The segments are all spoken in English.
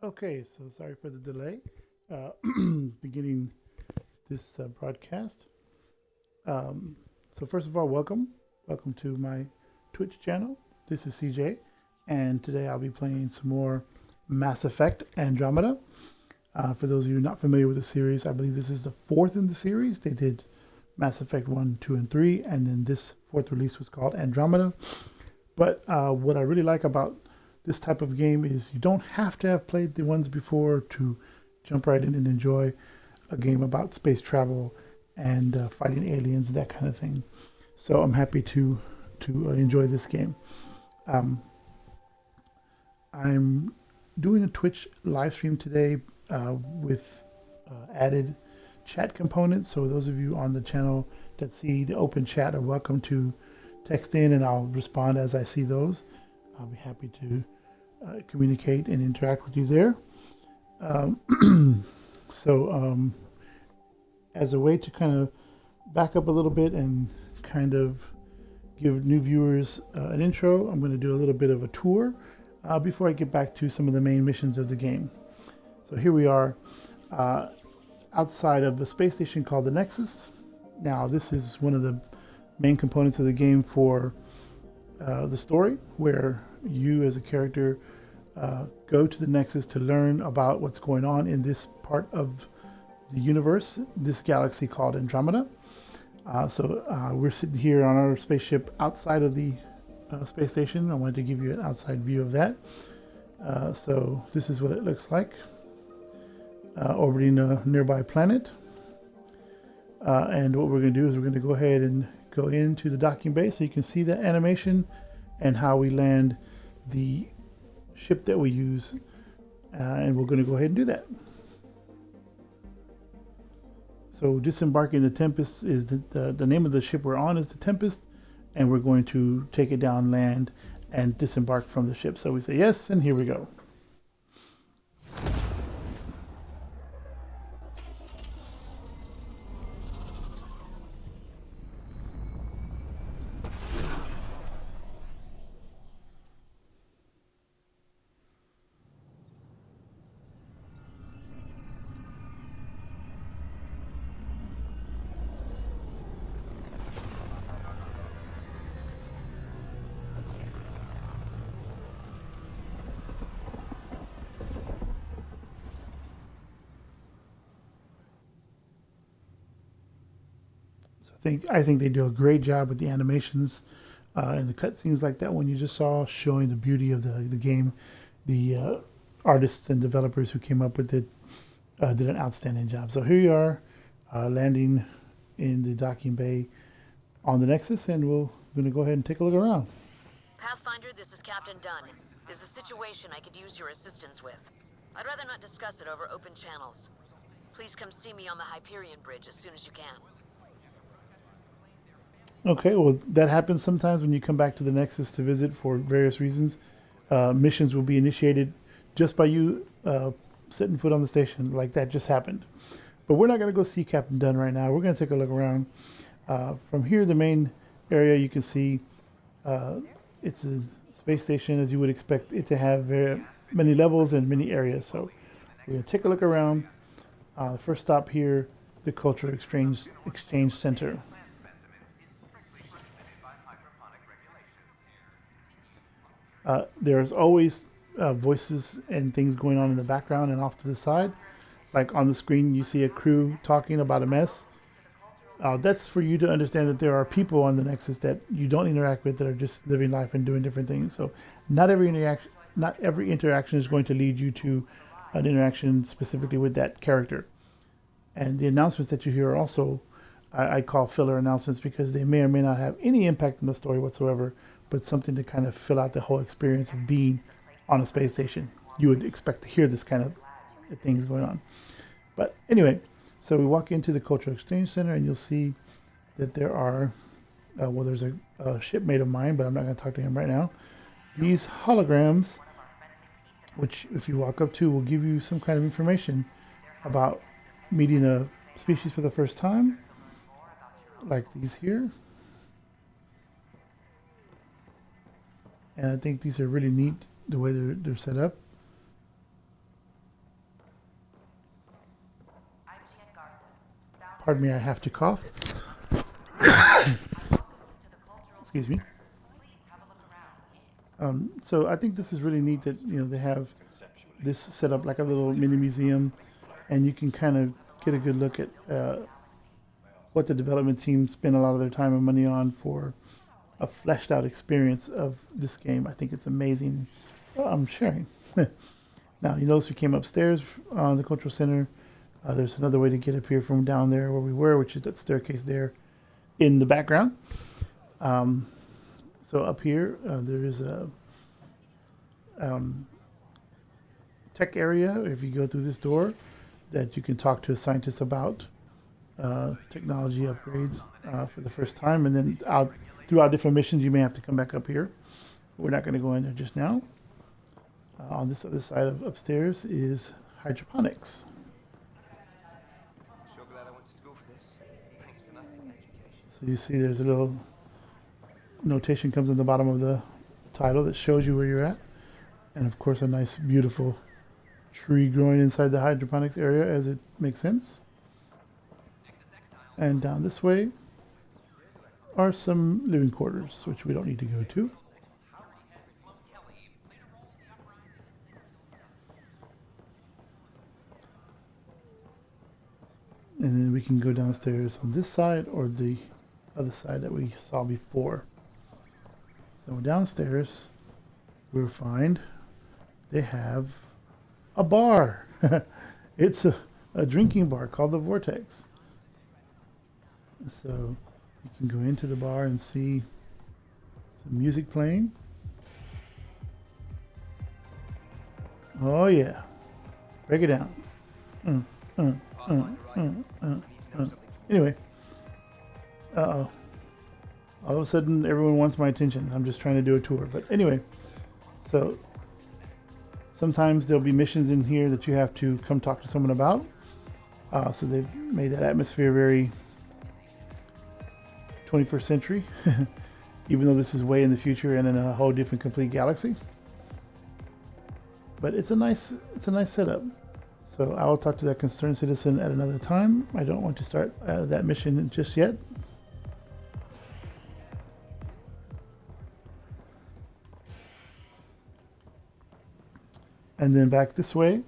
Okay, so sorry for the delay. Uh, beginning this broadcast. Um, so first of all, welcome to my Twitch channel. This is CJ, and today I'll be playing some more Mass Effect Andromeda. For those of you not familiar with the series, I believe this is the fourth in the series. They did Mass Effect 1, 2, and 3, and then this fourth release was called Andromeda. But what I really like about this type of game is you don't have to have played the ones before to jump right in and enjoy a game about space travel and fighting aliens, that kind of thing. So I'm happy to enjoy this game. Um, I'm doing a Twitch live stream today with added chat components. So those of you on the channel that see the open chat are welcome to text in, and I'll respond as I see those. I'll be happy to communicate and interact with you there. So as a way to kind of back up a little bit and kind of give new viewers an intro, I'm going to do a little bit of a tour before I get back to some of the main missions of the game. So here we are outside of the space station called the Nexus. Now this is one of the main components of the game for the story, where you as a character go to the Nexus to learn about what's going on in this part of the universe, this galaxy called Andromeda. So we're sitting here on our spaceship outside of the space station. I wanted to give you an outside view of that. So this is what it looks like, orbiting a nearby planet. And what we're going to do is we're going to go ahead and go into the docking bay so you can see that animation and how we land the ship that we use. And we're going to go ahead and do that. So disembarking the Tempest is the name of the ship we're on is the Tempest, and we're going to take it down land and disembark from the ship. So we say yes, and here we go. So I think they do a great job with the animations and the cutscenes like that one you just saw, showing the beauty of the game. The artists and developers who came up with it did an outstanding job. So here you are, landing in the docking bay on the Nexus, and we're going to go ahead and take a look around. Pathfinder, this is Captain Dunn. There's a situation I could use your assistance with. I'd rather not discuss it over open channels. Please come see me on the Hyperion Bridge as soon as you can. Okay, well, that happens sometimes when you come back to the Nexus to visit for various reasons. Missions will be initiated just by you setting foot on the station, like that just happened. But we're not going to go see Captain Dunn right now. We're going to take a look around. From here, the main area you can see, it's a space station as you would expect it to have very many levels and many areas. So we're going to take a look around. The first stop here, the Cultural Exchange Center. There's always voices and things going on in the background and off to the side. Like on the screen, you see a crew talking about a mess. That's for you to understand that there are people on the Nexus that you don't interact with that are just living life and doing different things. So not every interaction is going to lead you to an interaction specifically with that character. And the announcements that you hear are also, I call filler announcements, because they may or may not have any impact on the story whatsoever, but something to kind of fill out the whole experience of being on a space station. You would expect to hear this kind of things going on. But anyway, so we walk into the Cultural Exchange Center, and you'll see that there are, well, there's a shipmate of mine, but I'm not going to talk to him right now. These holograms, which if you walk up to, will give you some kind of information about meeting a species for the first time, like these here. And I think these are really neat, the way they're set up. Pardon me, I have to cough. Excuse me. So I think this is really neat that they have this set up like a little mini museum, and you can kind of get a good look at what the development team spent a lot of their time and money on for a fleshed out experience of this game. I think it's amazing. I'm sharing. Now, you notice we came upstairs on the Cultural Center. There's another way to get up here from down there where we were, which is that staircase there in the background. So up here, there is a tech area, if you go through this door, that you can talk to a scientist about technology upgrades for the first time. And then throughout different missions, you may have to come back up here. We're not going to go in there just now. On this other side of upstairs is hydroponics. Sure glad I went to school for this. Thanks for nothing, education. So you see there's a little notation comes in the bottom of the title that shows you where you're at. And of course a nice beautiful tree growing inside the hydroponics area, as it makes sense. And down this way are some living quarters, which we don't need to go to. And then we can go downstairs on this side or the other side that we saw before. So downstairs, we'll find they have a bar. It's a drinking bar called the Vortex. So you can go into the bar and see some music playing. Oh yeah, break it down. Anyway, all of a sudden everyone wants my attention. I'm just trying to do a tour. But anyway, so sometimes there'll be missions in here that you have to come talk to someone about. So they've made that atmosphere very 21st century, even though this is way in the future and in a whole different complete galaxy. But it's a nice setup. So I will talk to that concerned citizen at another time. I don't want to start that mission just yet. And then back this way,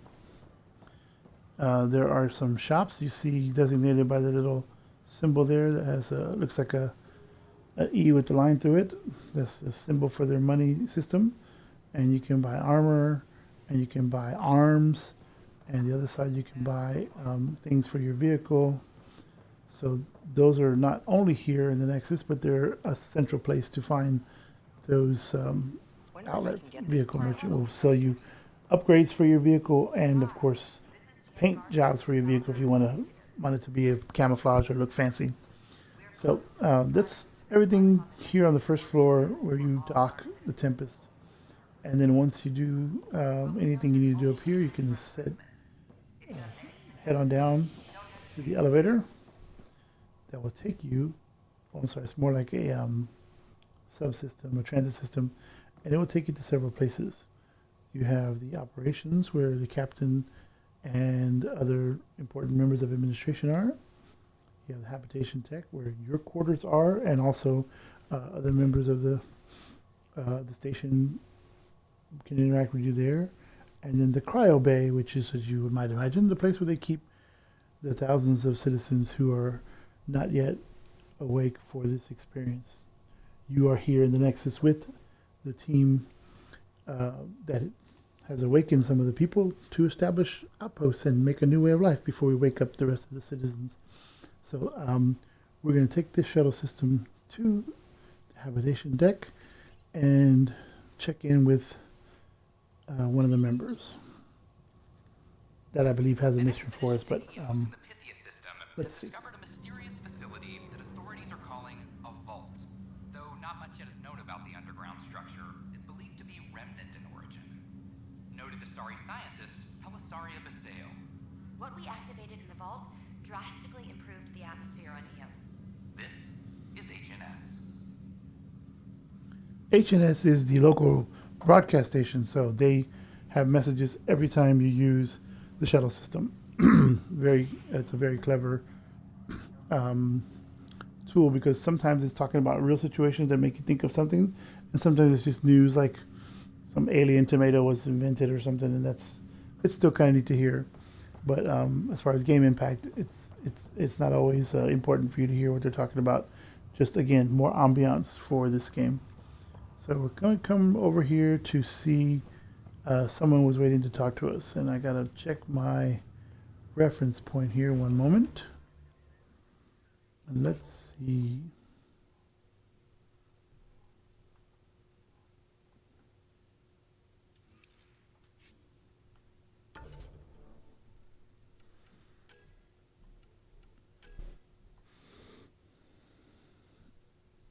there are some shops you see designated by the little symbol there that has looks like a E with the line through it. That's the symbol for their money system. And you can buy armor, and you can buy arms, and the other side you can buy things for your vehicle. So those are not only here in the Nexus, but they're a central place to find those outlets. Vehicle Merchant will sell you upgrades for your vehicle, and of course paint jobs for your vehicle if you want it to be a camouflage or look fancy. So that's everything here on the first floor where you dock the Tempest. And then once you do anything you need to do up here, you can head on down to the elevator that will take you. Oh, I'm sorry, it's more like a subsystem, a transit system, and it will take you to several places. You have the operations where the captain and other important members of administration are. You have the habitation tech where your quarters are, and also other members of the station can interact with you there. And then the cryo bay, which is, as you might imagine, the place where they keep the thousands of citizens who are not yet awake for this experience. You are here in the Nexus with the team that has awakened some of the people to establish outposts and make a new way of life before we wake up the rest of the citizens. So we're going to take this shuttle system to the habitation deck and check in with one of the members that I believe has a mission for us, but let's see. Discovered a mysterious facility that authorities are calling a vault. Though not much yet is known about the underground structure, it's believed to be remnant in origin. Noted Asari scientist Pelisaria Baseo. What we activated in the vault drastically improved the atmosphere on Io. This is HNS. HNS is the local broadcast station, so they have messages every time you use the shuttle system. It's a very clever tool, because sometimes it's talking about real situations that make you think of something, and sometimes it's just news like some alien tomato was invented or something, and it's still kind of neat to hear. But as far as game impact, it's not always important for you to hear what they're talking about. Just again, more ambiance for this game. So we're going to come over here to see someone was waiting to talk to us, and I gotta check my reference point here. One moment, and let's see.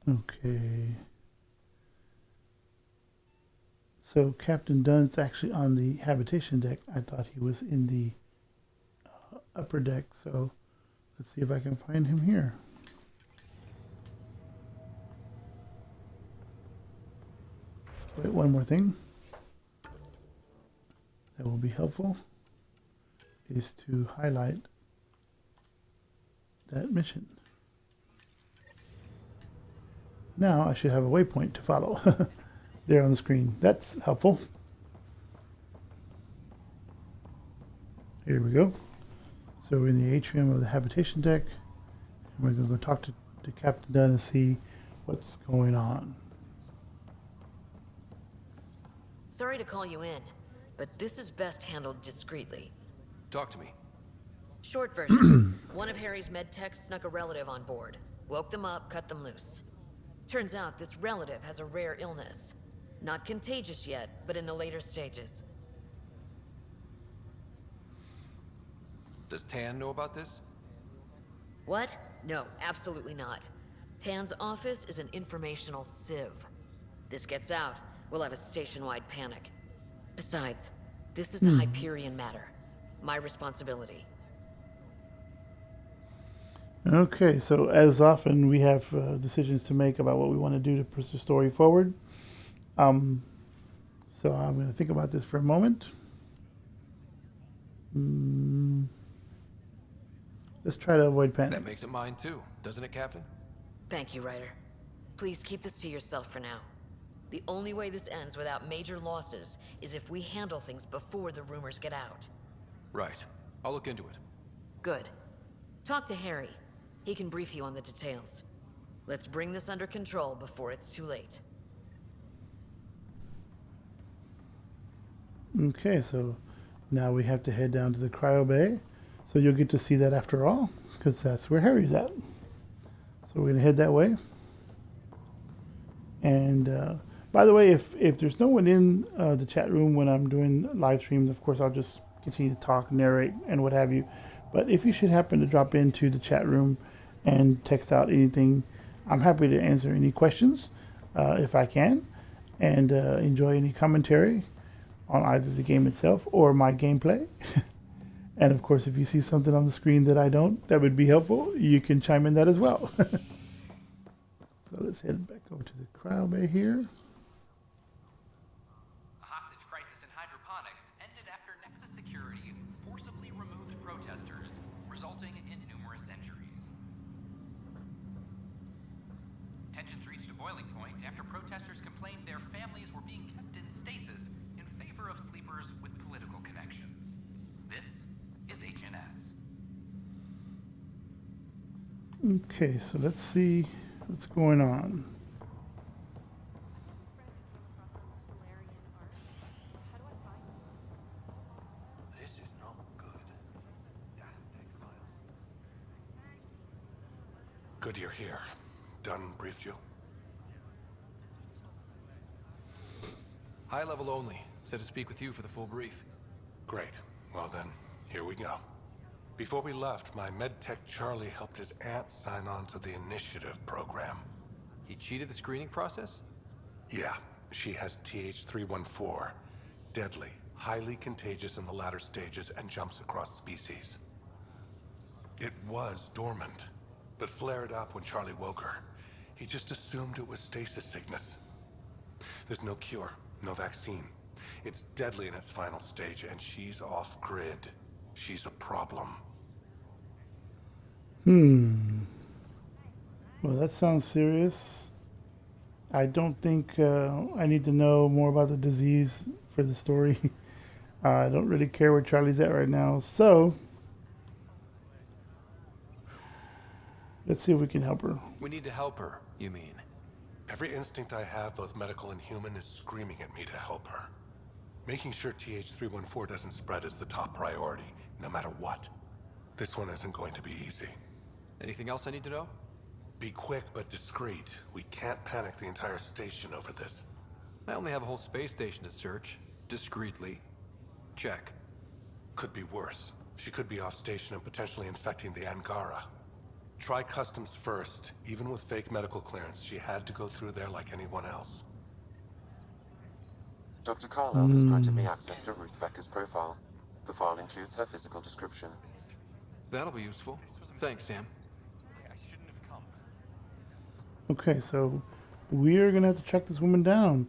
Okay. So Captain Dunn's actually on the habitation deck. I thought he was in the upper deck. So let's see if I can find him here. Wait, one more thing that will be helpful is to highlight that mission. Now I should have a waypoint to follow there on the screen. That's helpful. Here we go. So we're in the atrium of the habitation deck, and we're going to go talk to Captain Dunn and see what's going on. Sorry to call you in, but this is best handled discreetly. Talk to me. Short version. One of Harry's med techs snuck a relative on board. Woke them up, cut them loose. Turns out this relative has a rare illness. Not contagious yet, but in the later stages. Does Tan know about this? What? No, absolutely not. Tan's office is an informational sieve. This gets out, we'll have a station-wide panic. Besides, this is a Hyperion matter. My responsibility. Okay, so as often we have decisions to make about what we want to do to push the story forward. So I'm going to think about this for a moment. Let's try to avoid panic. That makes it mine too, doesn't it, Captain? Thank you, Ryder. Please keep this to yourself for now. The only way this ends without major losses is if we handle things before the rumors get out. Right. I'll look into it. Good. Talk to Harry. He can brief you on the details. Let's bring this under control before it's too late. Okay, so now we have to head down to the cryo bay. So you'll get to see that after all, because that's where Harry's at. So we're going to head that way. And by the way, if there's no one in the chat room when I'm doing live streams, of course I'll just continue to talk, narrate, and what have you. But if you should happen to drop into the chat room and text out anything, I'm happy to answer any questions if I can, and enjoy any commentary on either the game itself or my gameplay. And of course, if you see something on the screen that I don't, that would be helpful, you can chime in that as well. So let's head back over to the cryo bay here. A hostage crisis in hydroponics ended after Nexus Security forcibly removed protesters, resulting in numerous injuries. Tensions reached a boiling point after protesters complained their families were being kept in stasis in favor of sleepers with political connections. This is HNS. Okay, so let's see what's going on. This is not good. Good you're here. Dunn briefed you? High level only. Said to speak with you for the full brief. Great. Well then, here we go. Before we left, my medtech Charlie helped his aunt sign on to the initiative program. He cheated the screening process? Yeah. She has TH314. Deadly, highly contagious in the latter stages, and jumps across species. It was dormant, but flared up when Charlie woke her. He just assumed it was stasis sickness. There's no cure, no vaccine. It's deadly in its final stage, and she's off-grid. She's a problem. Well, that sounds serious. I don't think I need to know more about the disease for the story. I don't really care where Charlie's at right now. So, let's see if we can help her. We need to help her, you mean? Every instinct I have, both medical and human, is screaming at me to help her. Making sure TH314 doesn't spread is the top priority, no matter what. This one isn't going to be easy. Anything else I need to know? Be quick but discreet. We can't panic the entire station over this. I only have a whole space station to search. Discreetly. Check. Could be worse. She could be off station and potentially infecting the Angara. Try customs first. Even with fake medical clearance, she had to go through there like anyone else. Dr. Carlisle has granted me access to Ruth Becker's profile. The file includes her physical description. That'll be useful. Thanks, Sam. Okay, so we're going to have to track this woman down.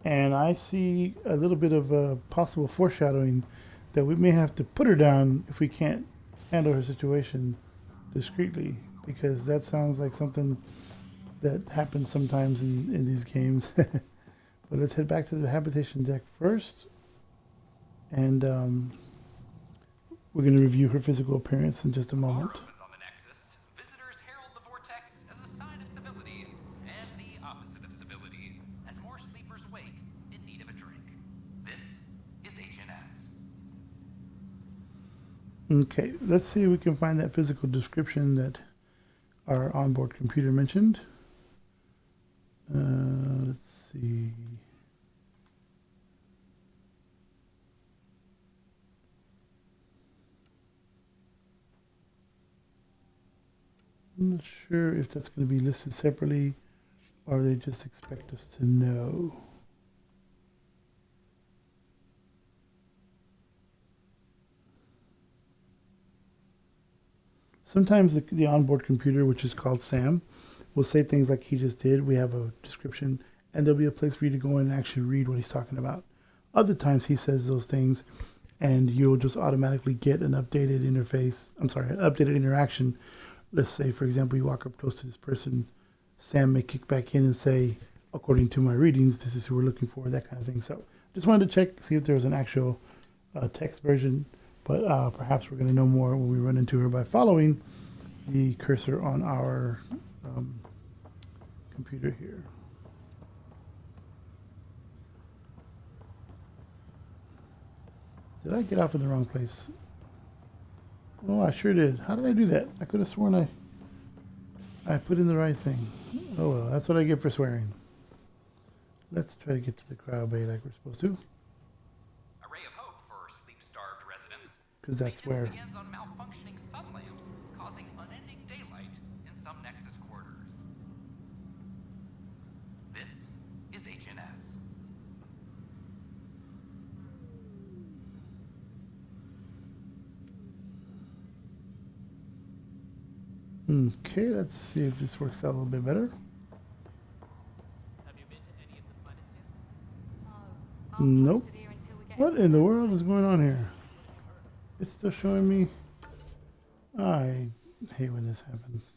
And I see a little bit of possible foreshadowing that we may have to put her down if we can't handle her situation discreetly. Because that sounds like something that happens sometimes in these games. But let's head back to the habitation deck first. And we're going to review her physical appearance in just a moment. On the Nexus, visitors herald the vortex as a sign of civility, and the opposite of civility, as more sleepers wake in need of a drink. This is HNS. Okay, let's see if we can find that physical description that our onboard computer mentioned. Let's see. I'm not sure if that's going to be listed separately or they just expect us to know. Sometimes the onboard computer, which is called Sam, will say things like he just did. We have a description, and there'll be a place for you to go in and actually read what he's talking about. Other times he says those things, and you'll just automatically get an updated interface. I'm sorry, an updated interaction. Let's say, for example, you walk up close to this person. Sam may kick back in and say, according to my readings, this is who we're looking for, that kind of thing. So just wanted to check, see if there was an actual text version. But perhaps we're going to know more when we run into her by following the cursor on our computer here. Did I get off in the wrong place? Oh, I sure did. How did I do that? I could have sworn I put in the right thing. Oh well, that's what I get for swearing. Let's try to get to the crowd bay like we're supposed to. A ray of hope for sleep-starved residents. Because that's where... Begins on malfunctioning sun lamps, causing unending daylight in some Nexus quarters. This is HNS. Okay, let's see if this works out a little bit better. Have you been to any of the planets yet? Nope. What in the world is going on here? It's still showing me. I hate when this happens.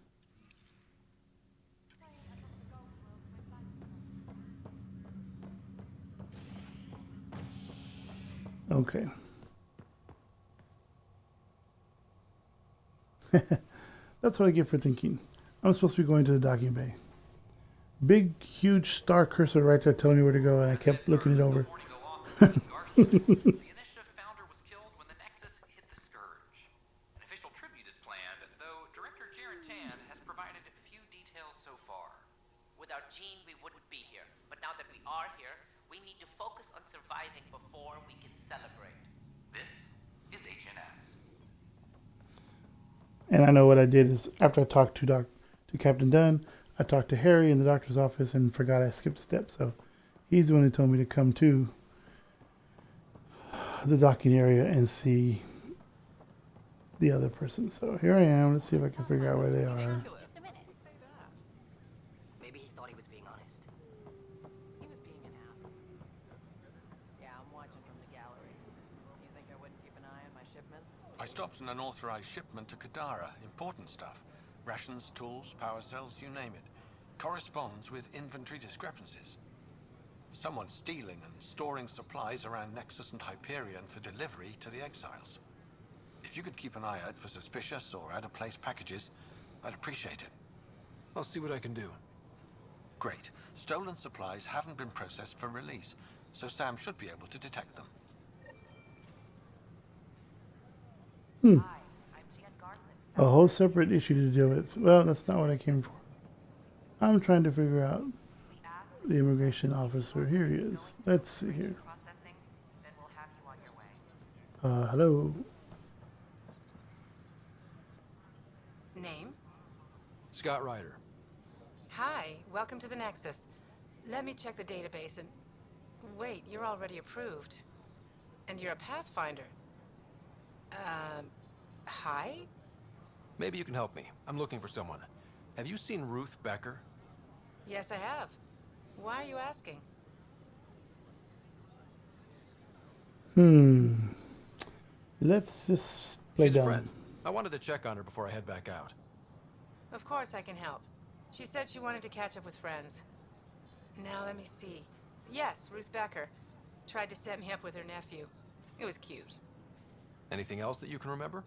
Okay. That's what I get for thinking. I'm supposed to be going to the docking bay. Big, huge star cursor right there telling me where to go, and I kept looking it over. The initiative founder was killed when the Nexus hit the Scourge. An official tribute is planned, though Director Tan has provided few details so far. Without Jean, we wouldn't be here. But now that we are here, we need to focus on surviving before we can celebrate. This is HNS. And I know what I did is after I talked to Captain Dunn, I talked to Harry in the doctor's office and forgot I skipped a step. So he's the one who told me to come to the docking area and see the other person. So here I am. Let's see if I can figure out where they are. Just a minute. Maybe he thought he was being honest. He was being an ass. Yeah, I'm watching from the gallery. You think I wouldn't keep an eye on my shipments? I stopped an unauthorized shipment to Kadara. Important stuff. Rations, tools, power cells, you name it. corresponds with inventory discrepancies. Someone stealing and storing supplies around Nexus and Hyperion for delivery to the exiles. If you could keep an eye out for suspicious or out-of-place packages, I'd appreciate it. I'll see what I can do. Great. Stolen supplies haven't been processed for release, so Sam should be able to detect them. A whole separate issue to deal with. Well, that's not what I came for. I'm trying to figure out the immigration officer. Here he is. Let's see here. Hello. Name? Scott Ryder. Hi, welcome to the Nexus. Let me check the database and... Wait, you're already approved. And you're a Pathfinder. Hi? Maybe you can help me. I'm looking for someone. Have you seen Ruth Becker? Yes, I have. Why are you asking? Let's just play She's a dumb. friend. I wanted to check on her before I head back out. Of course I can help. She said she wanted to catch up with friends. Now let me see. Yes, Ruth Becker. Tried to set me up with her nephew. It was cute. Anything else that you can remember?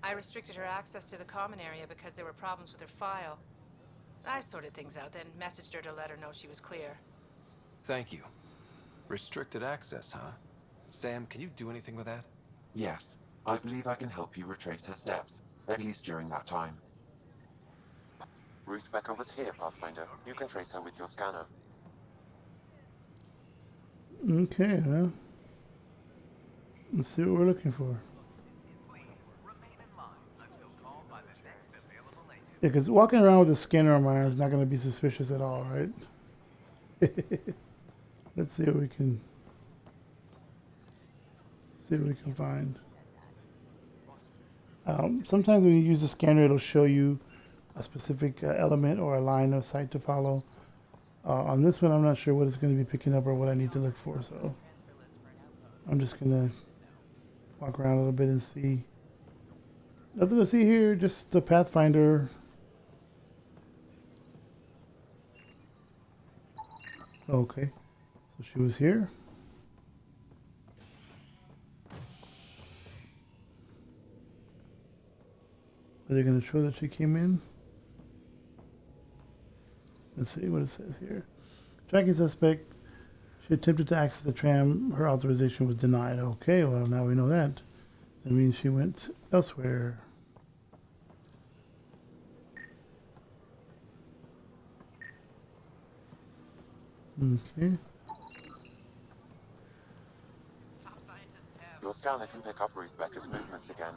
I restricted her access to the common area because there were problems with her file. I sorted things out, then messaged her to let her know she was clear. Thank you. Restricted access, huh? Sam, can you do anything with that? Yes, I believe I can help you retrace her steps, at least during that time. Ruth Becker was here, Pathfinder. You can trace her with your scanner. Okay, well. Let's see what we're looking for. Yeah, because walking around with a scanner on my arm is not going to be suspicious at all, right? Let's see what we can find. Sometimes when you use the scanner, it'll show you a specific element or a line of sight to follow. On this one, I'm not sure what it's going to be picking up or what I need to look for, so I'm just going to walk around a little bit and see. Nothing to see here, just the Pathfinder. Okay, so she was here. Are they going to show that she came in? Let's see what it says here. Tracking suspect. She attempted to access the tram. Her authorization was denied. Okay, well now we know that. That means she went elsewhere. Okay. Your scanner can pick up Ruth Becker's movements again.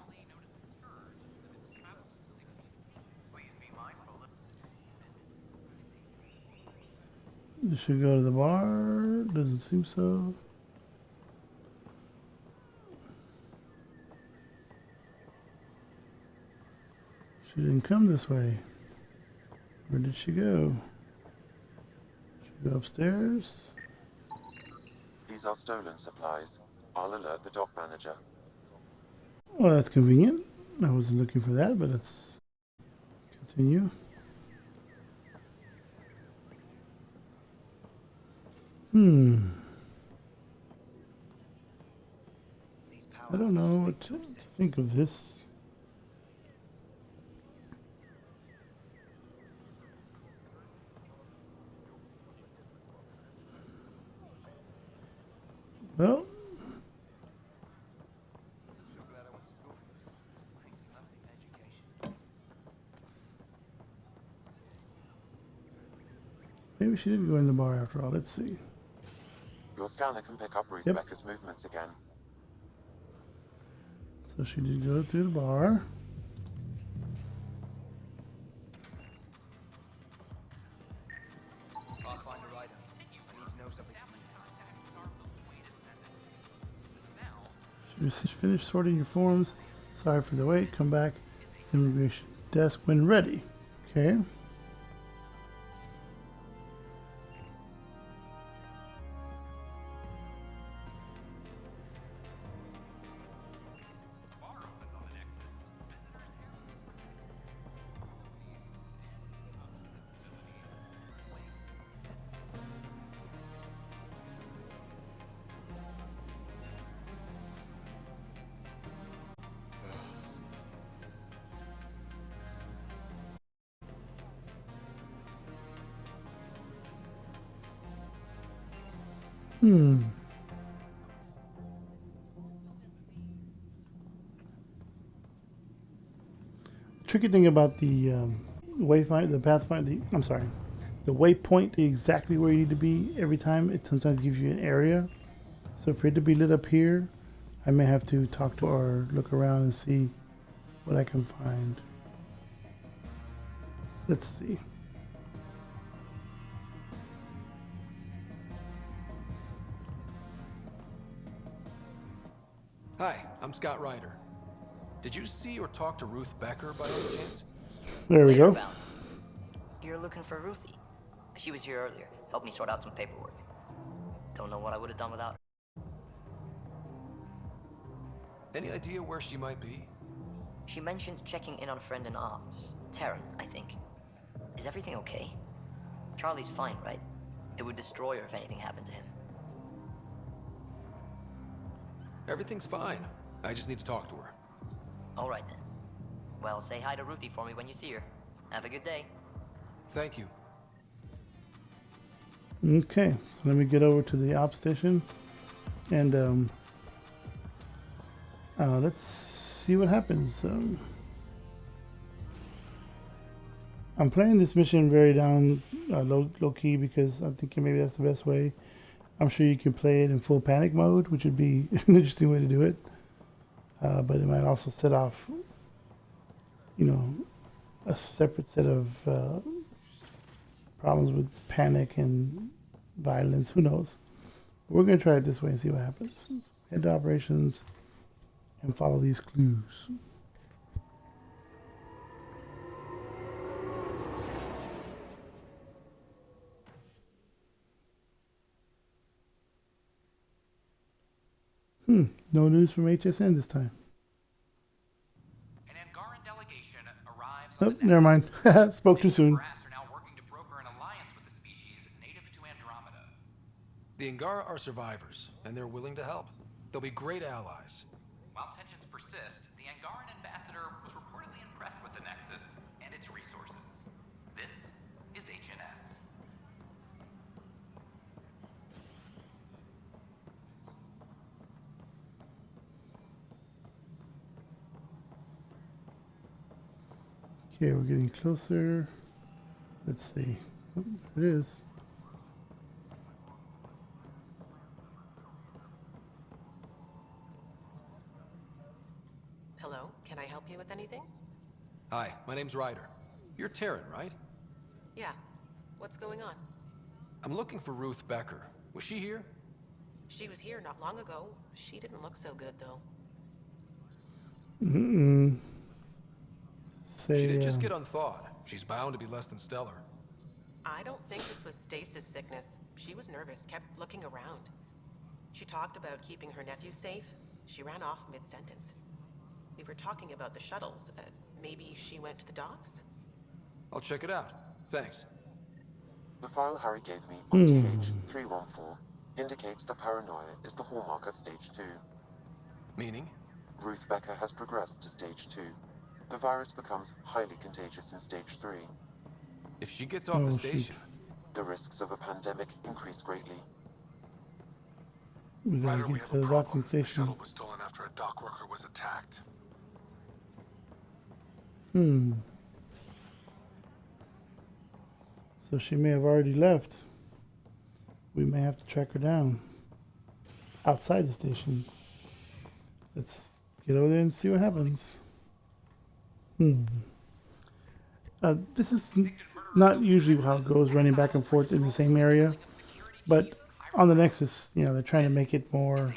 Did she go to the bar? Doesn't seem so. She didn't come this way. Where did she go? She go upstairs? These are stolen supplies. I'll alert the dock manager. Well, that's convenient. I wasn't looking for that, but let's continue. I don't know what to think of this. Well, maybe she did go in the bar after all. Let's see. Your scanner can pick up Ruth Yep. Becker's movements again. So she did go through the bar. She was finished sorting your forms. Sorry for the wait. Come back. Immigration desk when ready. Okay. Tricky thing about the wayfind, the pathfinder. I'm sorry, the waypoint exactly where you need to be every time. It sometimes gives you an area. So for it to be lit up here, I may have to talk to or look around and see what I can find. Let's see. Hi, I'm Scott Ryder. Did you see or talk to Ruth Becker by any chance? There we Later go. found. You're looking for Ruthie. She was here earlier. Helped me sort out some paperwork. Don't know what I would have done without her. Any idea where she might be? She mentioned checking in on a friend in arms. Taryn, I think. Is everything okay? Charlie's fine, right? It would destroy her if anything happened to him. Everything's fine. I just need to talk to her. All right then. Well, say hi to Ruthie for me when you see her. Have a good day. Thank you. Okay, so let me get over to the op station and let's see what happens. I'm playing this mission very down low key because I'm thinking maybe that's the best way. I'm sure you can play it in full panic mode, which would be an interesting way to do it. But it might also set off, you know, a separate set of problems with panic and violence. Who knows? We're going to try it this way and see what happens. Head to operations and follow these clues. No news from HSN this time. An Angaran delegation arrives Oh, on the never mind. Spoke too Natives of soon. Brass are now working to broker an alliance with the species native to Andromeda. The Angara are survivors, and they're willing to help. They'll be great allies. While tensions persist, the Angaran ambassador was reportedly impressed with the Nexus and its resources. This is HNS. Okay, we're getting closer. Let's see. Oh, there it is. Hello, can I help you with anything? Hi, my name's Ryder. You're Taryn, right? Yeah. What's going on? I'm looking for Ruth Becker. Was she here? She was here not long ago. She didn't look so good, though. Say, She did just get unthawed. She's bound to be less than stellar. I don't think this was stasis sickness. She was nervous, kept looking around. She talked about keeping her nephew safe. She ran off mid-sentence. We were talking about the shuttles. Maybe she went to the docks? I'll check it out. Thanks. The file Harry gave me on TH-314 indicates that paranoia is the hallmark of Stage 2. Meaning? Ruth Becker has progressed to Stage 2. The virus becomes highly contagious in Stage 3. If she gets off the station... The risks of a pandemic increase greatly. We gotta Ryder, we get have to a the problem. docking The station. shuttle was stolen after a dock worker was attacked. So she may have already left. We may have to track her down outside the station. Let's get over there and see what happens. This is not usually how it goes, running back and forth in the same area, but on the Nexus, you know, they're trying to make it more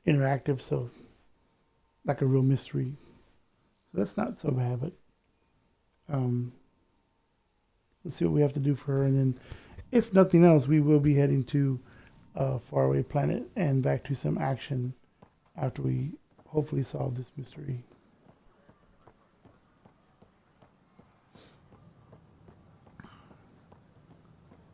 interactive, so like a real mystery. So that's not so bad, but let's see what we have to do for her, and then if nothing else, we will be heading to a faraway planet and back to some action after we hopefully solve this mystery.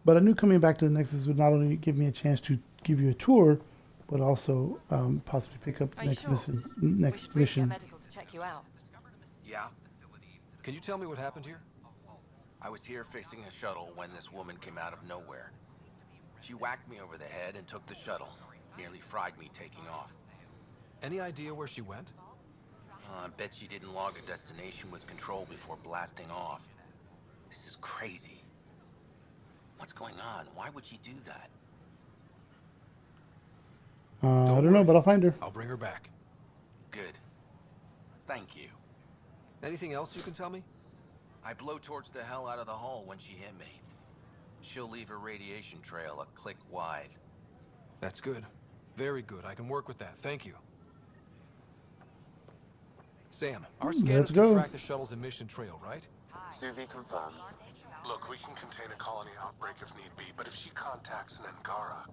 But I knew coming back to the Nexus would not only give me a chance to give you a tour, but also possibly pick up the next mission. Next mission. Medical to check you out. Yeah? Can you tell me what happened here? I was here fixing a shuttle when this woman came out of nowhere. She whacked me over the head and took the shuttle. Nearly fried me taking off. Any idea where she went? I bet she didn't log a destination with control before blasting off. This is crazy. What's going on? Why would she do that? I don't know, but I'll find her. I'll bring her back. Good. Thank you. Anything else you can tell me? I blowtorched the hell out of the hull when she hit me. She'll leave her radiation trail a click wide. That's good. Very good. I can work with that. Thank you. Sam, our scanners can track the shuttle's emission trail, right? Suvi confirms. Look, we can contain a colony outbreak if need be, but if she contacts an Angara,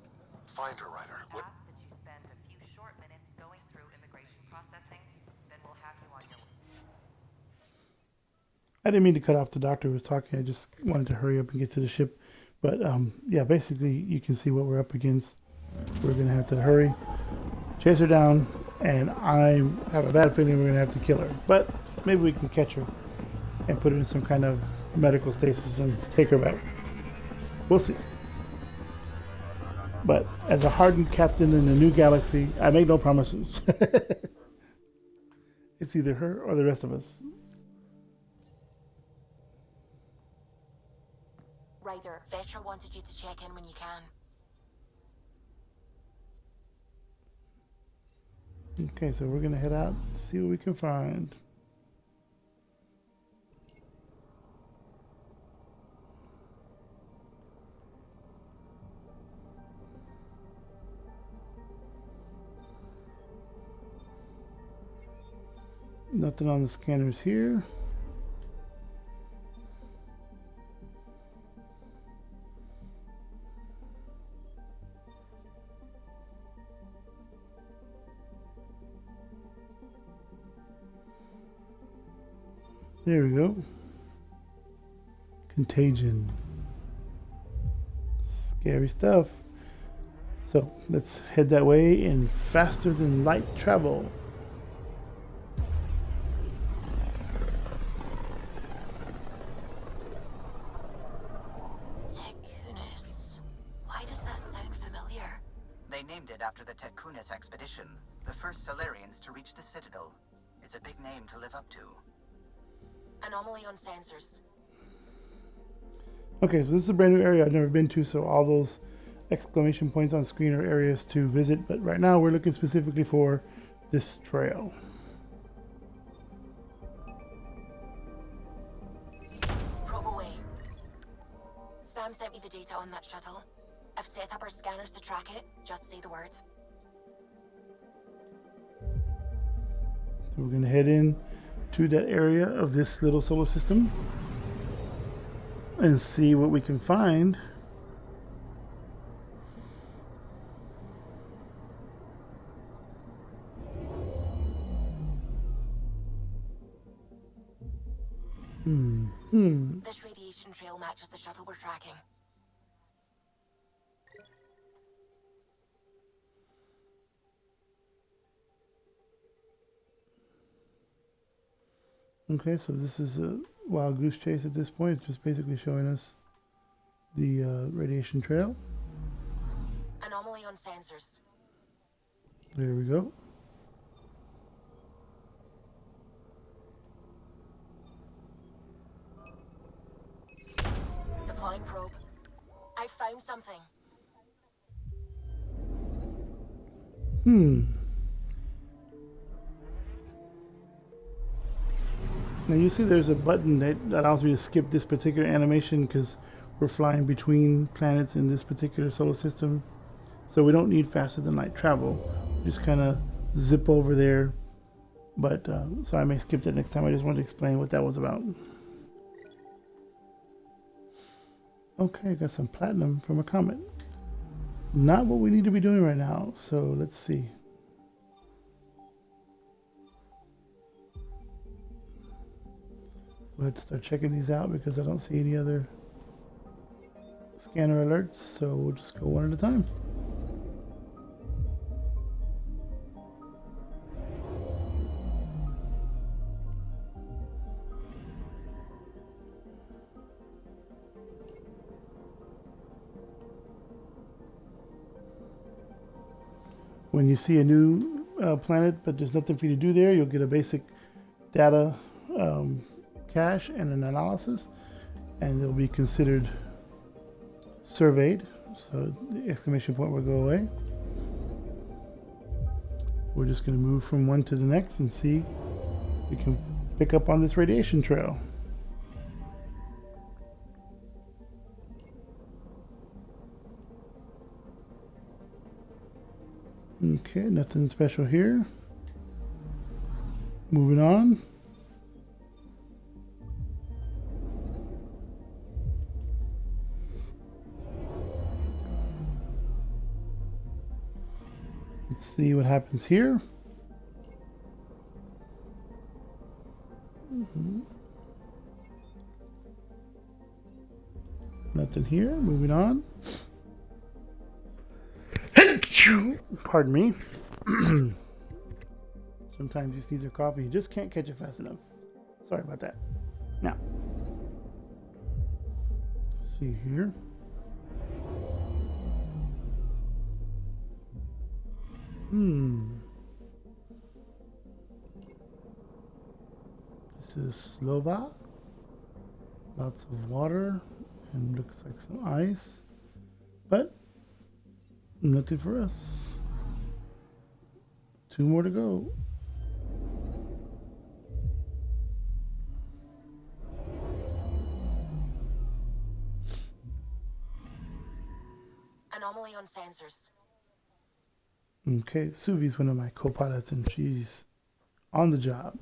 find her, Ryder. What? Ask that you spend a few short minutes going through immigration processing, then we'll have you on your way. I didn't mean to cut off the doctor who was talking. I just wanted to hurry up and get to the ship. But yeah, basically you can see what we're up against. We're going to have to hurry, chase her down, and I have a bad feeling we're going to have to kill her. But maybe we can catch her and put her in some kind of medical stasis and take her back. We'll see. But as a hardened captain in a new galaxy, I make no promises. It's either her or the rest of us. Ryder, Vetra wanted you to check in when you can. Okay, so we're gonna head out, see what we can find. Nothing on the scanners here. There we go. Contagion. Scary stuff. So let's head that way in faster than light travel. Tekunis. Why does that sound familiar? They named it after the Tekunis expedition, the first Solarians to reach the Citadel. It's a big name to live up to. Anomaly on sensors. Okay, so this is a brand new area I've never been to, so all those exclamation points on screen are areas to visit, but right now we're looking specifically for this trail. Probe away. Sam sent me the data on that shuttle. I've set up our scanners to track it. Just say the word. So we're going to head in to that area of this little solar system and see what we can find. This radiation trail matches the shuttle we're tracking. Okay, so this is a wild goose chase at this point. It's just basically showing us the radiation trail. Anomaly on sensors. There we go. Deploying probe. I found something. Now you see there's a button that allows me to skip this particular animation because we're flying between planets in this particular solar system. So we don't need faster than light travel. Just kind of zip over there. But so I may skip that next time. I just wanted to explain what that was about. Okay, got some platinum from a comet. Not what we need to be doing right now. So let's see. Let's start checking these out because I don't see any other scanner alerts, so we'll just go one at a time. when you see a new planet, but there's nothing for you to do there, you'll get a basic data cache and an analysis, and they'll be considered surveyed. So the exclamation point will go away. We're just going to move from one to the next and see if we can pick up on this radiation trail. Okay, nothing special here. Moving on. Let's see what happens here. Nothing here. Moving on. Pardon me. Sometimes you sneeze or cough and you just can't catch it fast enough. Sorry about that. Now, let's see here. This is Slova. Lots of water and looks like some ice, but nothing for us. 2 more to go. Anomaly on sensors. Okay, Suvi's one of my co-pilots and she's on the job.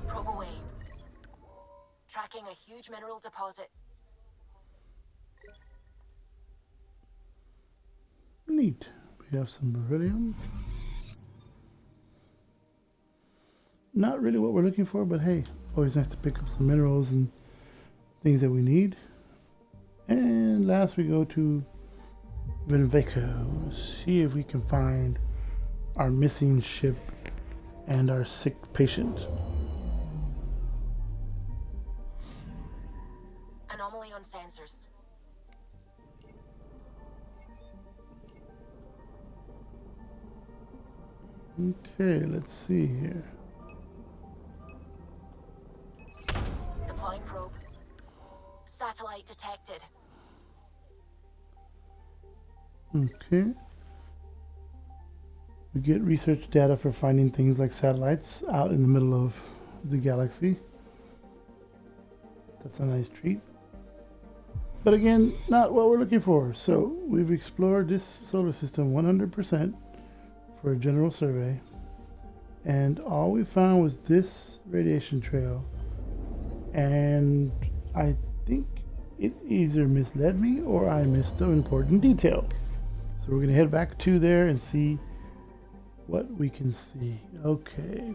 Probe away. Tracking a huge mineral deposit. Neat. We have some beryllium. Not really what we're looking for, but hey, always nice to pick up some minerals and things that we need. And last we go to Venveco. See if we can find our missing ship and our sick patient. Anomaly on sensors. Okay, let's see here. Deploying probe. Satellite detected. Okay. We get research data for finding things like satellites out in the middle of the galaxy. That's a nice treat. But again, not what we're looking for. So we've explored this solar system 100% for a general survey. And all we found was this radiation trail. And I think it either misled me or I missed an important detail. So we're going to head back to there and see what we can see. Okay.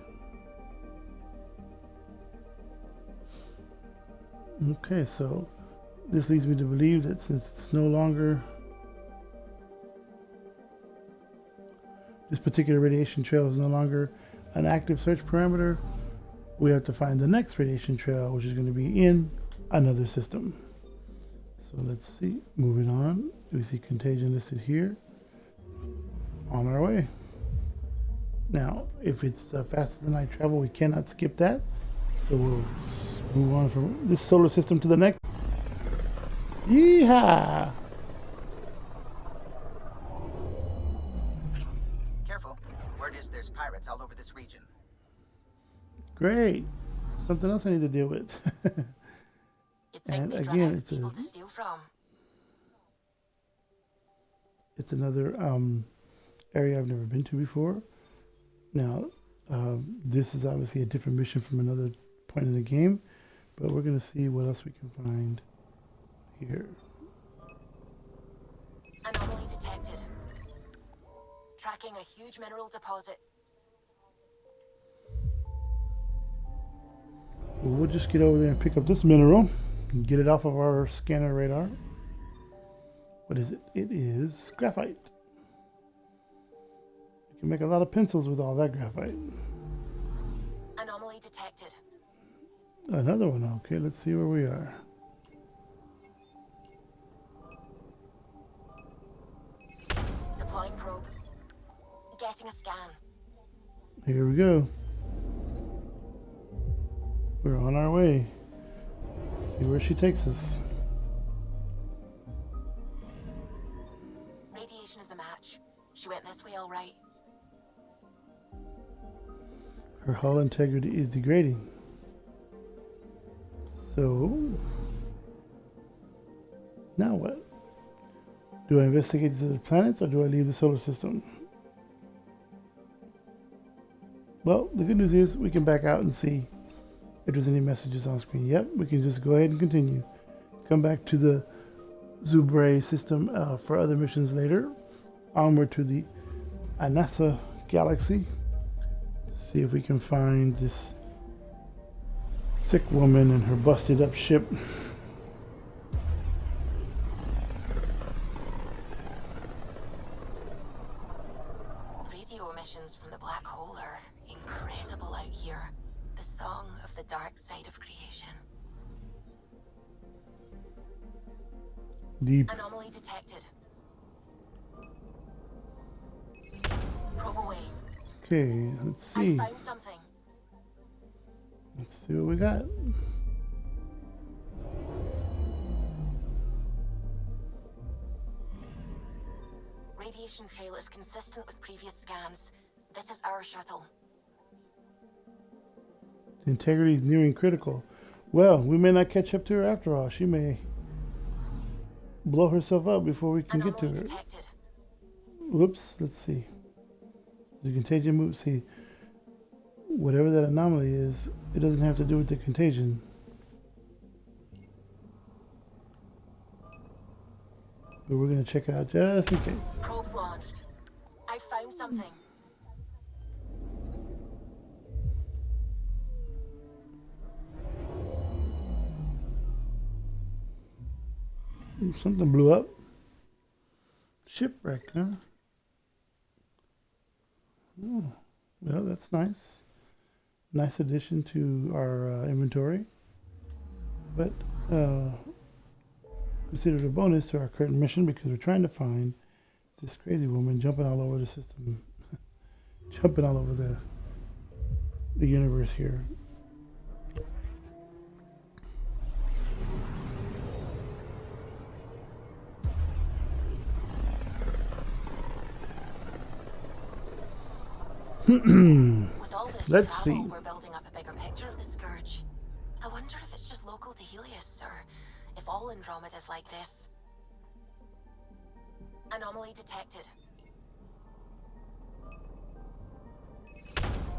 Okay, so this leads me to believe that since it's no longer this particular radiation trail is no longer an active search parameter, we have to find the next radiation trail, which is going to be in another system. So let's see. Moving on, we see contagion listed here. On our way. Now, if it's faster than light travel, we cannot skip that. So we'll move on from this solar system to the next. Yeehaw! Careful. Word is there's pirates all over this region. Great. Something else I need to deal with. You'd think And they'd run out again, of people to steal from. it's another area I've never been to before. Now, this is obviously a different mission from another point in the game, but we're going to see what else we can find here. Anomaly detected. Tracking a huge mineral deposit. Well, we'll just get over there and pick up this mineral and get it off of our scanner radar. What is it? It is graphite. You can make a lot of pencils with all that graphite. Anomaly detected. Another one. Okay, let's see where we are. Deploying probe. Getting a scan. Here we go. We're on our way. See where she takes us. Radiation is a match. She went this way all right. Her hull integrity is degrading. So, now what? Do I investigate these other planets or do I leave the solar system? Well, the good news is we can back out and see if there's any messages on screen. Yep, we can just go ahead and continue. Come back to the Zubre system for other missions later. Onward to the Anasa galaxy. See if we can find this sick woman and her busted up ship. Radio emissions from the black hole are incredible out here. The song of the dark side of creation. Deep. Anomaly detected. Probe away. Okay, let's see. I found something. Let's see what we got. Radiation trail is consistent with previous scans. This is our shuttle. The integrity is nearing critical. Well, we may not catch up to her after all. She may blow herself up before we can get to her. Detected. Whoops, let's see. The contagion move. See, whatever that anomaly is, it doesn't have to do with the contagion. But we're going to check it out just in case. Probes launched. I found something. Something blew up. Shipwreck, huh? Oh, well, that's nice. Nice addition to our inventory. But considered a bonus to our current mission because we're trying to find this crazy woman jumping all over the system. Jumping all over the universe here. With all this Let's travel, see. we're building up a bigger picture of the Scourge. I wonder if it's just local to Helios, or if all Andromeda's like this. Anomaly detected.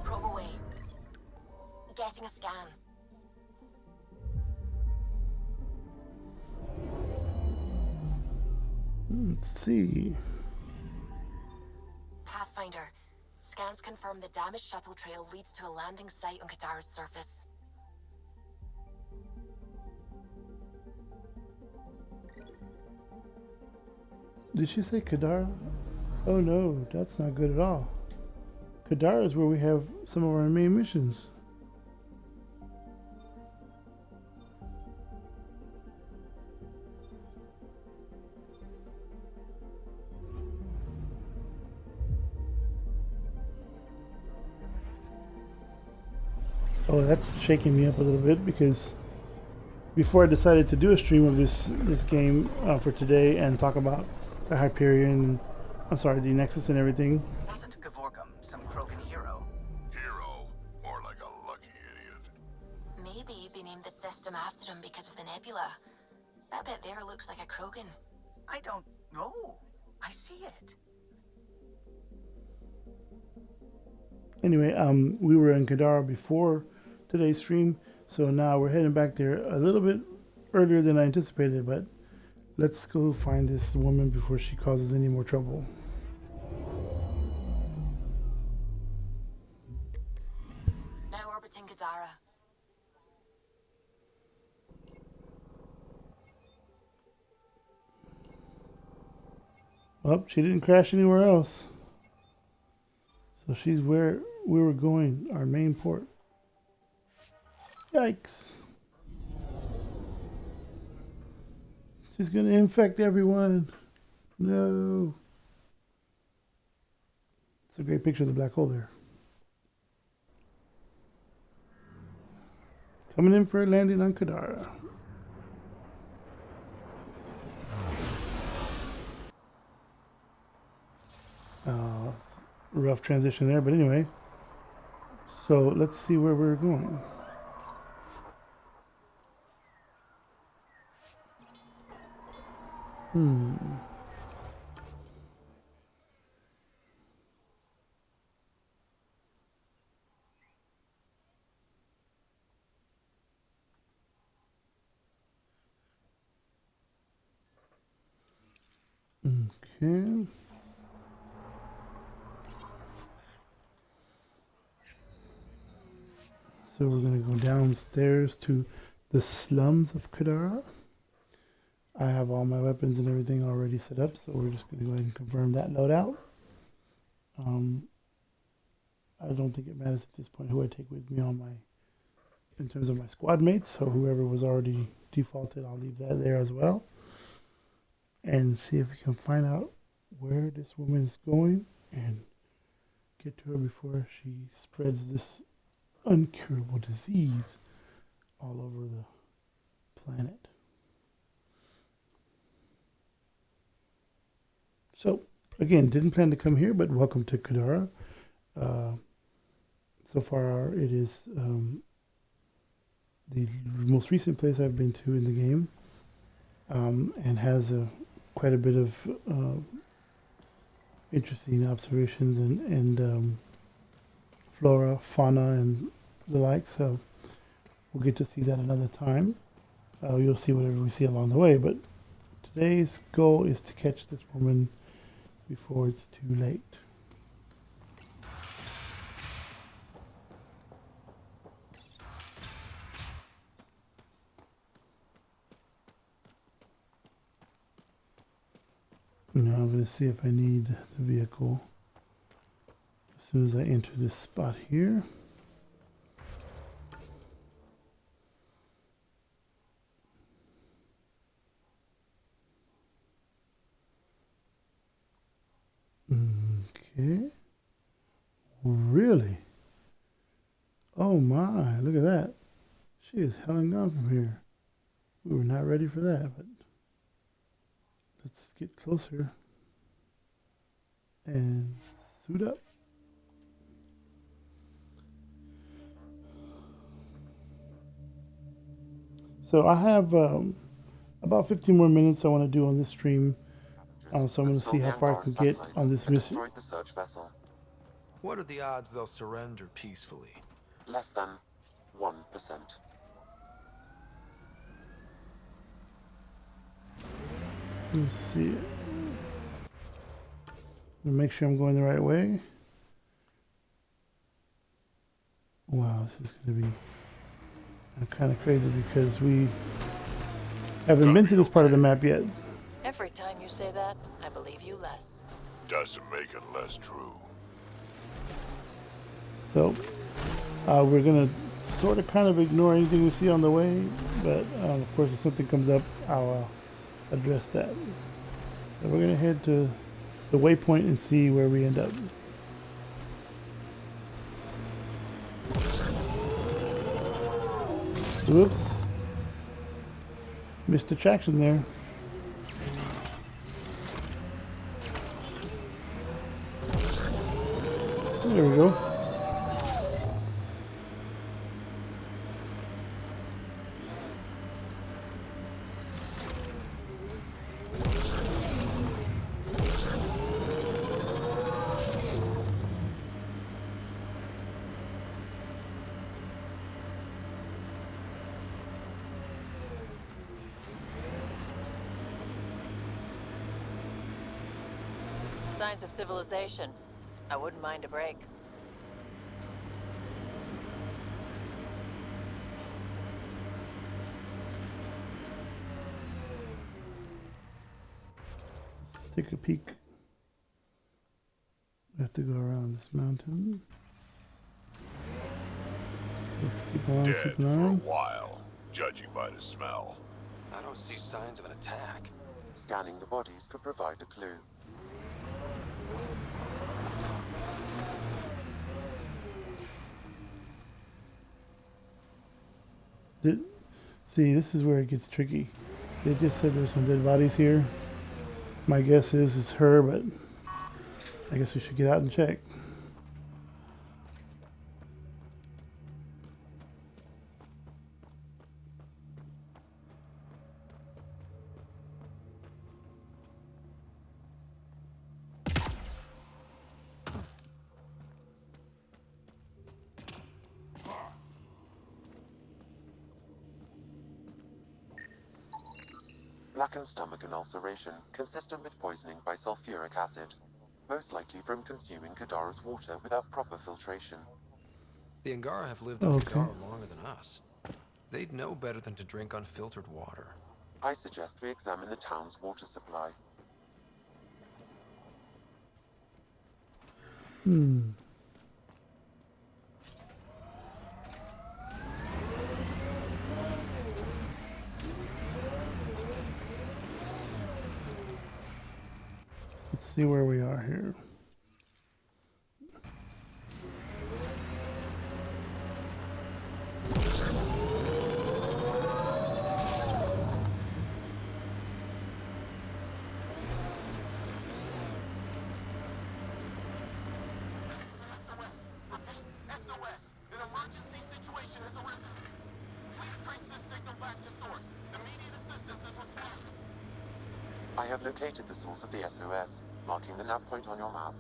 Probe away. Getting a scan. Let's see. Pathfinder. Scans confirm the damaged shuttle trail leads to a landing site on Kadara's surface. Did she say Kadara? Oh no, that's not good at all. Kadara is where we have some of our main missions. Oh, that's shaking me up a little bit because before I decided to do a stream of this game for today and talk about the Hyperion, I'm sorry, the Nexus and everything. Wasn't Gavorgum some Krogan hero? Hero, more like a lucky idiot. Maybe they named the system after him because of the nebula. That bit there looks like a Krogan. I don't know. I see it. Anyway, we were in Kadara before today's stream, so now we're heading back there a little bit earlier than I anticipated, but let's go find this woman before she causes any more trouble. Now orbiting Kadara. Oh, she didn't crash anywhere else. So she's where we were going, our main port. Yikes. She's gonna infect everyone. No. It's a great picture of the black hole there. Coming in for a landing on Kadara. Rough transition there, but anyway. So let's see where we're going. Okay. So we're going to go downstairs to the slums of Kadara. I have all my weapons and everything already set up, so we're just going to go ahead and confirm that loadout. I don't think it matters at this point who I take with me on in terms of my squad mates, so whoever was already defaulted, I'll leave that there as well. And see if we can find out where this woman is going and get to her before she spreads this uncurable disease all over the planet. So, again, didn't plan to come here, but welcome to Kadara. So far, it is the most recent place I've been to in the game, and has quite a bit of interesting observations and flora, fauna, and the like. So we'll get to see that another time. You'll see whatever we see along the way, but today's goal is to catch this woman before it's too late. Now I'm going to see if I need the vehicle as soon as I enter this spot here. Okay. Really? Oh my, look at that. She is hell and gone from here. We were not ready for that, but let's get closer and suit up. So I have about 15 more minutes I want to do on this stream. So I'm going to see how far I can get on this mission. The search vessel. What are the odds they'll surrender peacefully? Less than 1%. Let's see. Make sure I'm going the right way. Wow, this is going to be kind of crazy because we haven't been to this part of the map yet. Every time you say that, I believe you less. Doesn't make it less true. So we're going to sort of kind of ignore anything we see on the way, but of course if something comes up, I'll address that. So we're going to head to the waypoint and see where we end up. Whoops. Missed the traction there. There we go. Signs of civilization. I wouldn't mind a break. Let's take a peek. We have to go around this mountain. Let's keep on, Dead keep for a on. while, judging by the smell. I don't see signs of an attack. Scanning the bodies could provide a clue. See, this is where it gets tricky. They just said there's some dead bodies here. My guess is it's her, but I guess we should get out and check. Blackened stomach and ulceration, consistent with poisoning by sulfuric acid. Most likely from consuming Kadara's water without proper filtration. The Angara have lived on Kadara longer than us. They'd know better than to drink unfiltered water. I suggest we examine the town's water supply. Let's see where we are here. I have located the source of the SOS, marking the nav point on your map.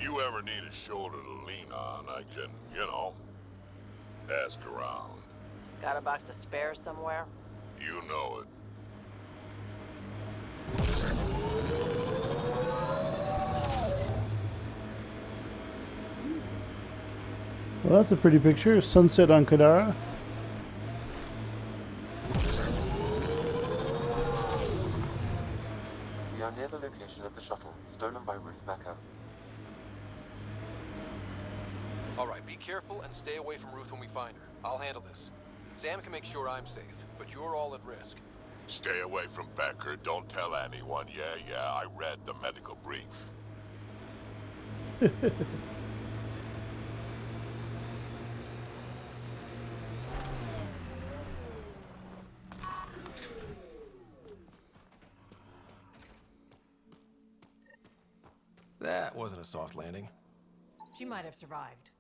You ever need a shoulder to lean on, I can, ask around. Got a box of spares somewhere? You know it. Well, that's a pretty picture. Sunset on Kadara. We are near the location of the shuttle, stolen by Ruth Becker. Alright, be careful and stay away from Ruth when we find her. I'll handle this. Sam can make sure I'm safe, but you're all at risk. Stay away from Becker. Don't tell anyone. Yeah, I read the medical brief. That wasn't a soft landing. She might have survived.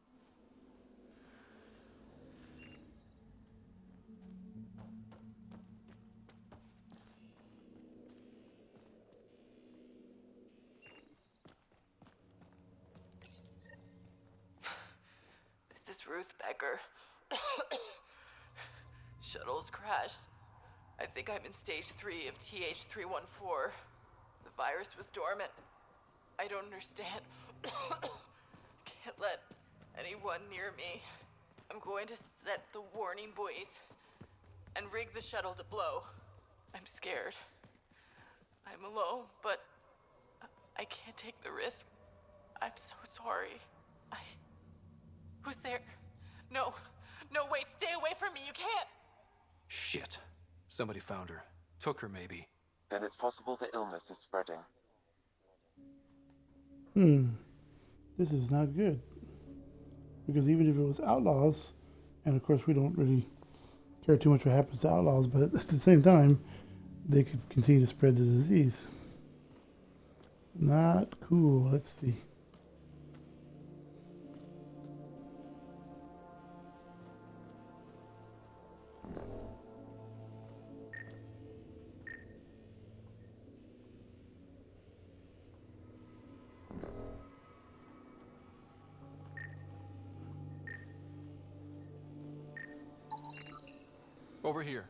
This is Ruth Becker. Shuttle's crashed. I think I'm in stage 3 of TH314. The virus was dormant. I don't understand. Can't let anyone near me. I'm going to set the warning buoys and rig the shuttle to blow. I'm scared. I'm alone, but I can't take the risk. I'm so sorry. Who's there? No, wait, stay away from me, you can't! Shit. Somebody found her. Took her, maybe. Then it's possible the illness is spreading. This is not good. Because even if it was outlaws, and of course we don't really care too much what happens to outlaws, but at the same time, they could continue to spread the disease. Not cool. Let's see. Over here.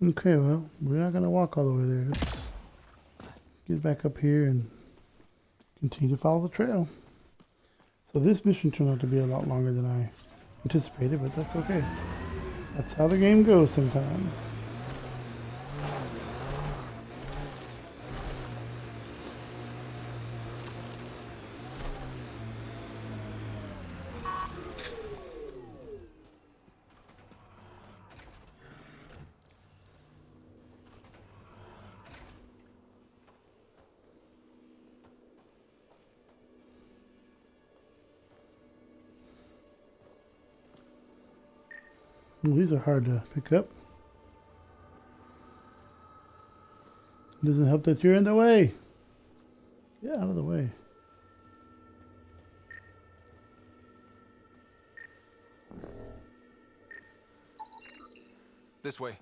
Okay, well, we're not going to walk all the way there. Let's get back up here and continue to follow the trail. So this mission turned out to be a lot longer than I anticipated, but that's okay. That's how the game goes sometimes. Well, these are hard to pick up. It doesn't help that you're in the way. Get out of the way. This way.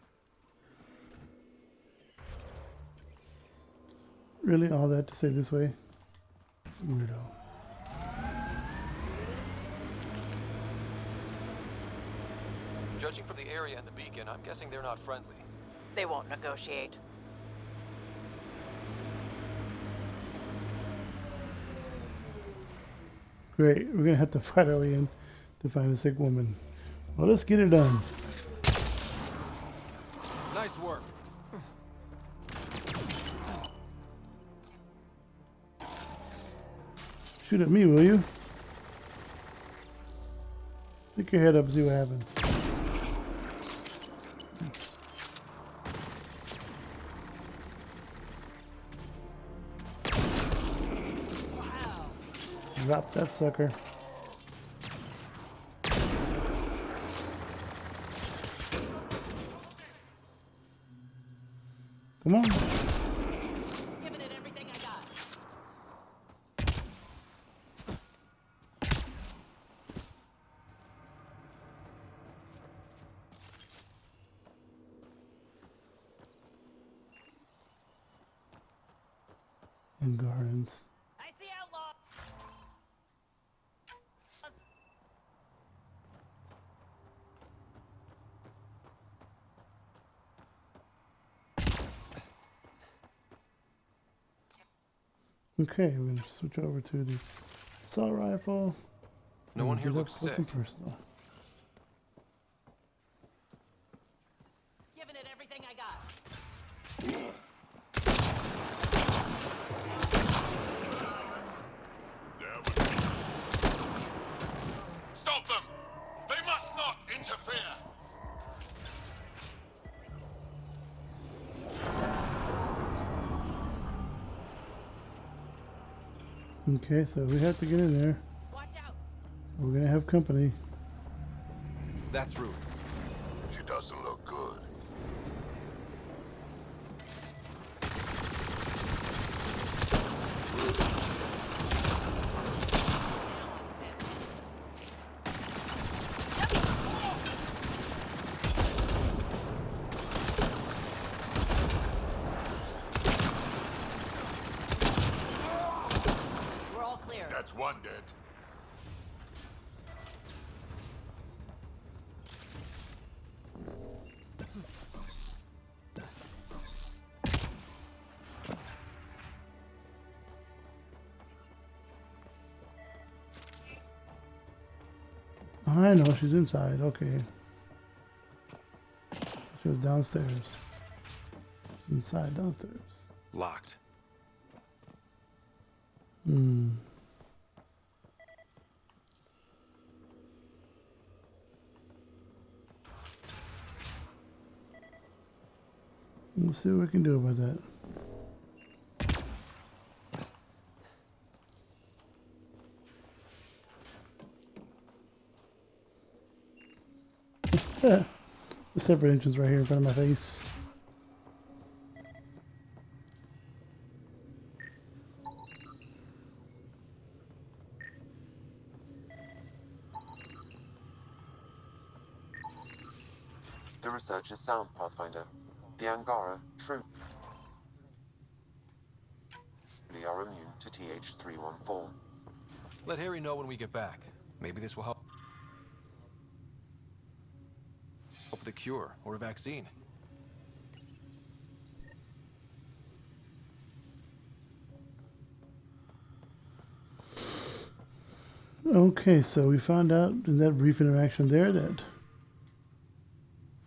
Really, all that to say this way? Weirdo. Judging from the area and the beacon, I'm guessing they're not friendly. They won't negotiate. Great, we're gonna have to fight our way in to find a sick woman. Well, let's get it done. Nice work. Shoot at me, will you? Stick your head up and see what happens. Drop that sucker. Come on. Giving it everything I got. And gardens. I see outlaw. Okay, we're gonna switch over to the assault rifle. No one here get up looks close sick. and personal. Giving it everything I got. Stop them! They must not interfere! Okay, so we have to get in there. Watch out. We're gonna have company. That's Ruth. She doesn't look good. We're all clear. That's one dead. I know, she's inside. Okay. She was downstairs. She's inside, downstairs. Locked. Hmm. We'll see what we can do about that. The separate entrance right here in front of my face. The research is sound, Pathfinder. The Angara, true. They are immune to TH314. Let Harry know when we get back. Maybe this will help with a cure or a vaccine. Okay, so we found out in that brief interaction there that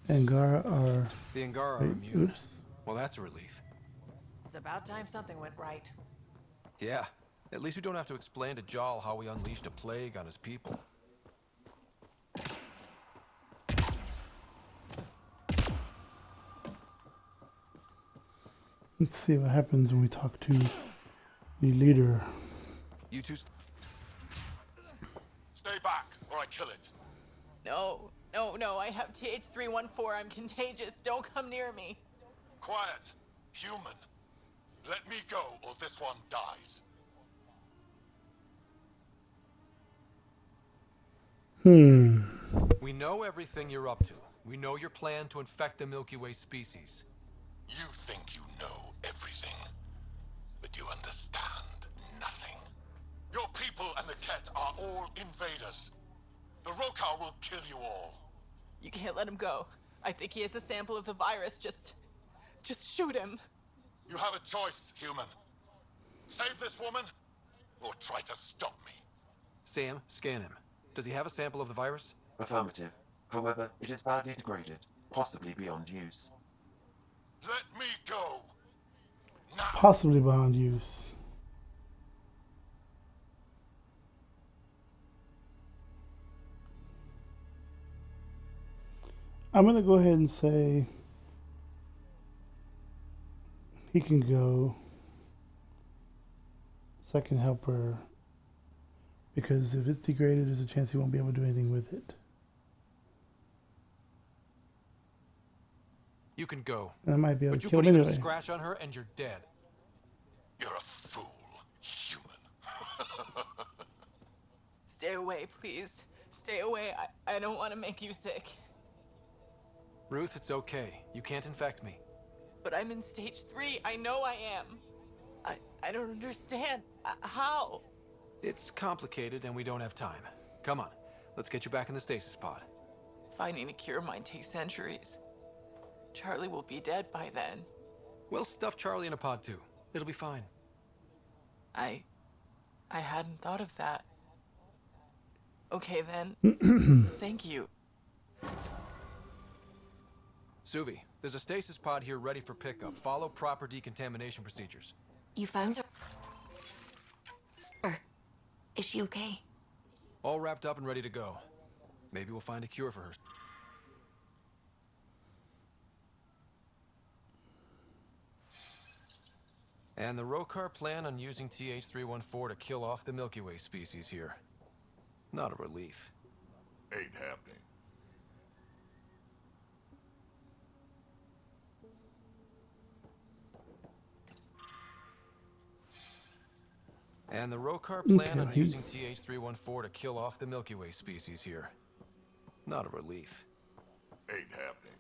Angara are... The Angara are Wait, immune. oops. Well, that's a relief. It's about time something went right. Yeah. At least we don't have to explain to Jarl how we unleashed a plague on his people. Let's see what happens when we talk to the leader. You two... Stay back, or I kill it. No, no, I have TH314. I'm contagious. Don't come near me. Quiet. Human. Let me go, or this one dies. We know everything you're up to. We know your plan to infect the Milky Way species. You think you know everything, but you understand nothing. Your people and the Ket are all invaders. The Rokar will kill you all. You can't let him go. I think he has a sample of the virus. Just shoot him. You have a choice, human. Save this woman, or try to stop me. Sam, scan him. Does he have a sample of the virus? Affirmative. However, it is badly degraded, possibly beyond use. Let me go. Now. Possibly beyond use. I'm going to go ahead and say he can go. Second helper. Because if it's degraded, there's a chance he won't be able to do anything with it. You can go. And I might be able But to you kill put him even anyway. a scratch on her and you're dead. You're a fool, human. Stay away, please. Stay away. I don't want to make you sick. Ruth, it's okay. You can't infect me. But I'm in stage 3. I know I am. I don't understand. How? It's complicated and we don't have time. Come on, let's get you back in the stasis pod. Finding a cure might take centuries. Charlie will be dead by then. We'll stuff Charlie in a pod too. It'll be fine. I hadn't thought of that. Okay then. Thank you. Suvi, there's a stasis pod here ready for pickup. Follow proper decontamination procedures. You found her? Is she okay? All wrapped up and ready to go. Maybe we'll find a cure for her. And the Rokar plan on using TH314 to kill off the Milky Way species here. Not a relief. Ain't happening. And the Rokar plan on using TH314 to kill off the Milky Way species here. Not a relief. Ain't happening.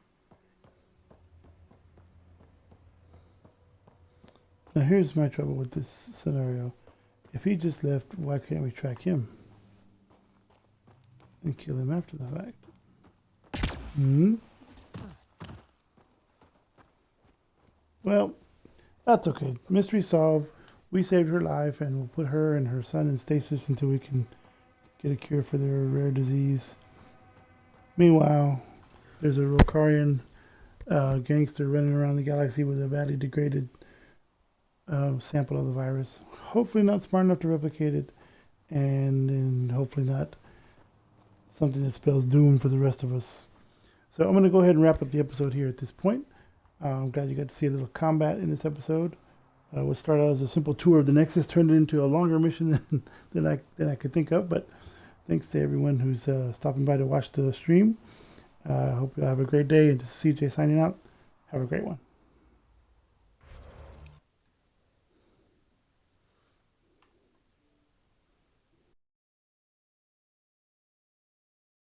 Now here's my trouble with this scenario. If he just left, why can't we track him? And kill him after the fact. Well, that's okay. Mystery solved. We saved her life, and we'll put her and her son in stasis until we can get a cure for their rare disease. Meanwhile, there's a Rokarian gangster running around the galaxy with a badly degraded sample of the virus. Hopefully not smart enough to replicate it, and hopefully not something that spells doom for the rest of us. So I'm going to go ahead and wrap up the episode here at this point. I'm glad you got to see a little combat in this episode. What started out as a simple tour of the Nexus turned into a longer mission than I could think of. But thanks to everyone who's stopping by to watch the stream. Hope you have a great day. And this is CJ signing out. Have a great one.